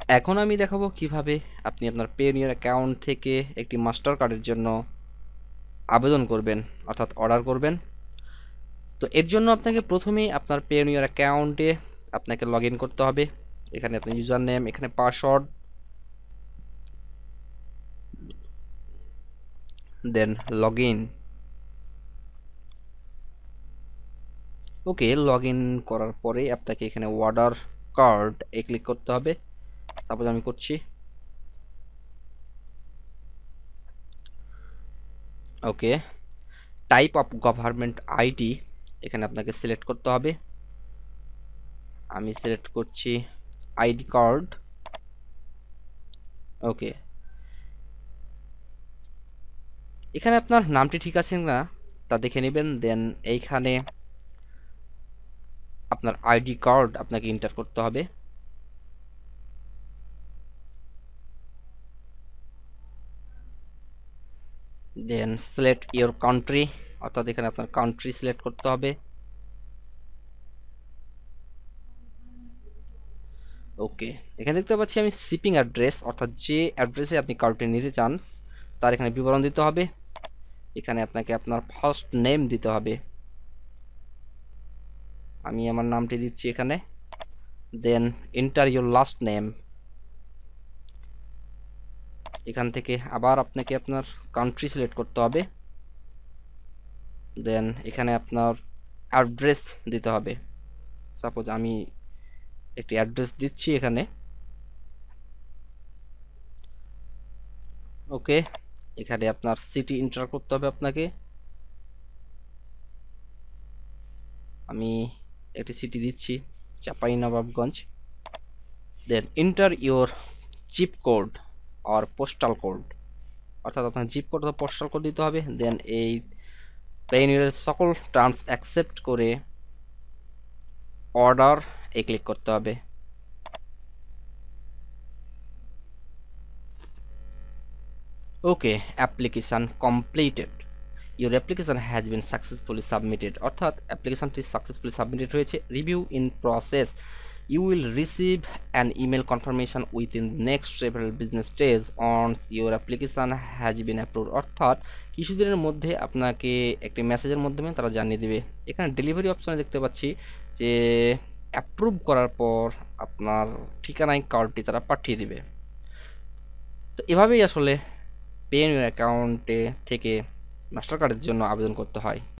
এখন আমি দেখাবো কিভাবে আপনি আপনার পেওনিয়ার অ্যাকাউন্ট থেকে একটি মাস্টার কার্ডের জন্য আবেদন করবেন, অর্থাৎ অর্ডার করবেন। তো এর জন্য আপনাকে প্রথমেই আপনার পেওনিয়ার অ্যাকাউন্টে আপনাকে লগ ইন করতে হবে। এখানে আপনার ইউজার নেম, এখানে password, then log in. Okay, log in করার পরে আপনাকে এখানে অর্ডার কার্ড ক্লিক করতে হবে। সাপোজ আমি করছি। ওকে, টাইপ অফ গভর্নমেন্ট আইডি এখানে আপনাকে সিলেক্ট করতে হবে। আমি সিলেক্ট করছি আইডি কার্ড। ওকে, এখানে আপনার নামটি ঠিক আছে না তা দেখে নেবেন। দেন এইখানে আপনার আইডি কার্ড আপনাকে এন্টার করতে হবে। দেন সিলেক্ট ইওর কান্ট্রি, অর্থাৎ এখানে আপনার কান্ট্রি সিলেক্ট করতে হবে। ওকে, এখানে দেখতে পাচ্ছি আমি শিপিং অ্যাড্রেস, অর্থাৎ যে অ্যাড্রেসে আপনি কার্ডটি নিতে চান তার এখানে বিবরণ দিতে হবে। এখানে আপনাকে আপনার ফার্স্ট নেম দিতে হবে। আমি আমার নামটি দিচ্ছি এখানে। Then enter your last name. এখান থেকে আবার আপনাকে আপনার কান্ট্রি সিলেক্ট করতে হবে। দেন এখানে আপনার অ্যাড্রেস দিতে হবে। সাপোজ আমি একটি অ্যাড্রেস দিচ্ছি এখানে। ওকে, এখানে আপনার সিটি এন্টার করতে হবে আপনাকে। আমি একটি সিটি দিচ্ছি, Chapainawabganj. Then enter your zip code or postal code, অর্থাৎ আপনার জিপ কোড অথবা পোস্টাল কোড দিতে হবে। দেন এই পেইনিয়ার সকল টার্মস অ্যাকসেপ্ট করে অর্ডার ক্লিক করতে হবে। Okay, application completed, your application has been successfully submitted, অর্থাৎ অ্যাপ্লিকেশনটি সাকসেসফুলি সাবমিটেড হয়েছে। Review in process, you will receive an email confirmation within the next several business days once your application has been approved, অর্থাৎ কিছুদিনের মধ্যে আপনাকে একটি মেসেজের মাধ্যমে তারা জানিয়ে দেবে। এখানে ডেলিভারি অপশনে দেখতে পাচ্ছি যে অ্যাপ্রুভ করার পর আপনার ঠিকানায় কার্ডটি তারা পাঠিয়ে দিবে। তো এভাবেই আসলে পেন অ্যাকাউন্টে থেকে মাস্টার কার্ডের জন্য আবেদন করতে হয়।